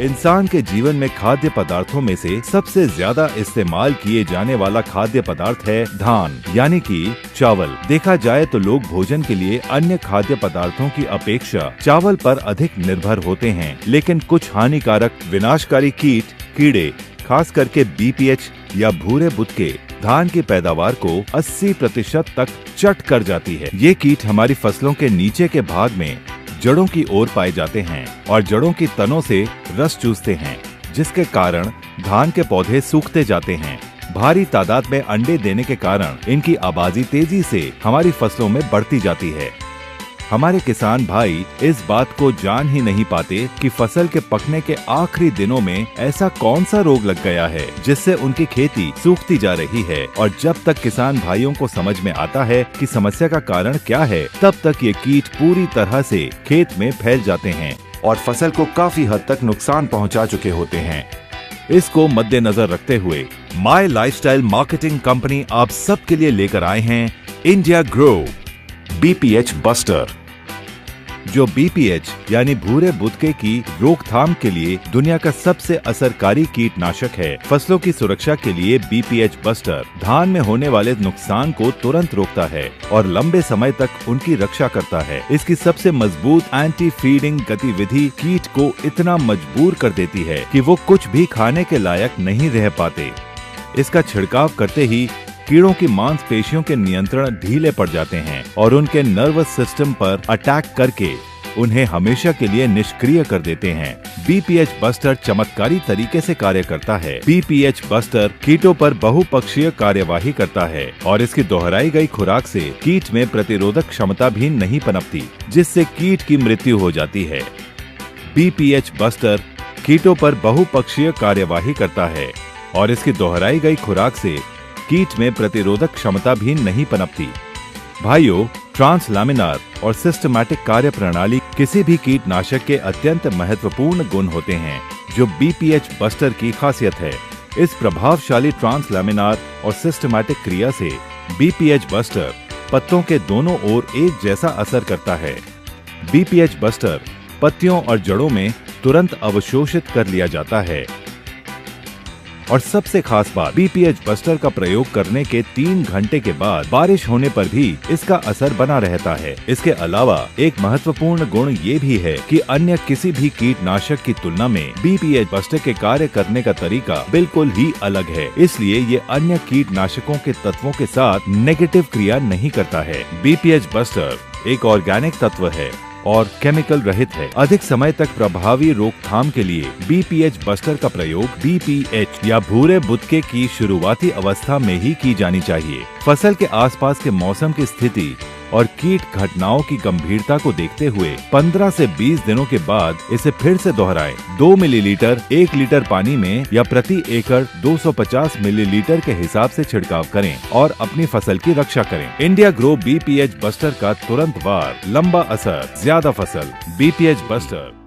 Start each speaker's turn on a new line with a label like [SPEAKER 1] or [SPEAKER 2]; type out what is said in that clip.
[SPEAKER 1] इंसान के जीवन में खाद्य पदार्थों में से सबसे ज्यादा इस्तेमाल किए जाने वाला खाद्य पदार्थ है धान यानी कि चावल। देखा जाए तो लोग भोजन के लिए अन्य खाद्य पदार्थों की अपेक्षा चावल पर अधिक निर्भर होते हैं, लेकिन कुछ हानिकारक विनाशकारी कीड़े खास करके बीपीएच या भूरे बुदके धान की पैदावार को 80% तक चट कर जाती है। ये कीट हमारी फसलों के नीचे के भाग में जड़ों की ओर पाए जाते हैं और जड़ों की तनों से रस चूसते हैं, जिसके कारण धान के पौधे सूखते जाते हैं। भारी तादाद में अंडे देने के कारण इनकी आबादी तेजी से हमारी फसलों में बढ़ती जाती है। हमारे किसान भाई इस बात को जान ही नहीं पाते कि फसल के पकने के आखिरी दिनों में ऐसा कौन सा रोग लग गया है जिससे उनकी खेती सूखती जा रही है। और जब तक किसान भाइयों को समझ में आता है कि समस्या का कारण क्या है, तब तक ये कीट पूरी तरह से खेत में फैल जाते हैं और फसल को काफी हद तक नुकसान पहुंचा चुके होते हैं। इसको मद्देनजर रखते हुए माई लाइफस्टाइल मार्केटिंग कंपनी आप सबके लिए लेकर आए हैं इंडिया ग्रो बीपीएच बस्टर, जो बीपीएच यानी भूरे बुदके की रोकथाम के लिए दुनिया का सबसे असरकारी कीटनाशक है। फसलों की सुरक्षा के लिए बीपीएच बस्टर धान में होने वाले नुकसान को तुरंत रोकता है और लंबे समय तक उनकी रक्षा करता है। इसकी सबसे मजबूत एंटी फीडिंग गतिविधि कीट को इतना मजबूर कर देती है कि वो कुछ भी खाने के लायक नहीं रह पाते। इसका छिड़काव करते ही कीड़ों की मांसपेशियों के नियंत्रण ढीले पड़ जाते हैं और उनके नर्वस सिस्टम पर अटैक करके उन्हें हमेशा के लिए निष्क्रिय कर देते हैं। बीपीएच बस्टर चमत्कारी तरीके से कार्य करता है। बीपीएच बस्टर कीटों पर बहुपक्षीय कार्यवाही करता है और इसकी दोहराई गई खुराक से कीट में प्रतिरोधक क्षमता भी नहीं पनपती, जिससे कीट की मृत्यु हो जाती है। बीपीएच बस्टर कीटों पर बहुपक्षीय कार्यवाही करता है और इसकी दोहराई गई खुराक से कीट में प्रतिरोधक क्षमता भी नहीं पनपती। भाइयों, ट्रांसलैमिनार और सिस्टमैटिक कार्य प्रणाली किसी भी कीटनाशक के अत्यंत महत्वपूर्ण गुण होते हैं, जो बीपीएच बस्टर की खासियत है। इस प्रभावशाली ट्रांसलैमिनार और सिस्टमैटिक क्रिया से बीपीएच बस्टर पत्तों के दोनों ओर एक जैसा असर करता है। बीपीएच बस्टर पत्तियों और जड़ों में तुरंत अवशोषित कर लिया जाता है। और सबसे खास बात, बीपीएच बस्टर का प्रयोग करने के 3 घंटे के बाद बारिश होने पर भी इसका असर बना रहता है। इसके अलावा एक महत्वपूर्ण गुण ये भी है कि अन्य किसी भी कीटनाशक की तुलना में बीपीएच बस्टर के कार्य करने का तरीका बिल्कुल ही अलग है, इसलिए ये अन्य कीटनाशकों के तत्वों के साथ नेगेटिव क्रिया नहीं करता है। बीपीएच बस्टर एक ऑर्गेनिक तत्व है और केमिकल रहित है। अधिक समय तक प्रभावी रोकथाम के लिए बीपीएच बस्टर का प्रयोग बीपीएच या भूरे बुदके की शुरुआती अवस्था में ही की जानी चाहिए। फसल के आसपास के मौसम की स्थिति और कीट घटनाओं की गंभीरता को देखते हुए 15 से 20 दिनों के बाद इसे फिर से दोहराएं। 2 मिलीलीटर 1 लीटर पानी में या प्रति एकड़ 250 मिलीलीटर के हिसाब से छिड़काव करें और अपनी फसल की रक्षा करें। इंडिया ग्रो बीपीएच बस्टर का तुरंत वार, लंबा असर, ज्यादा फसल। BPH buster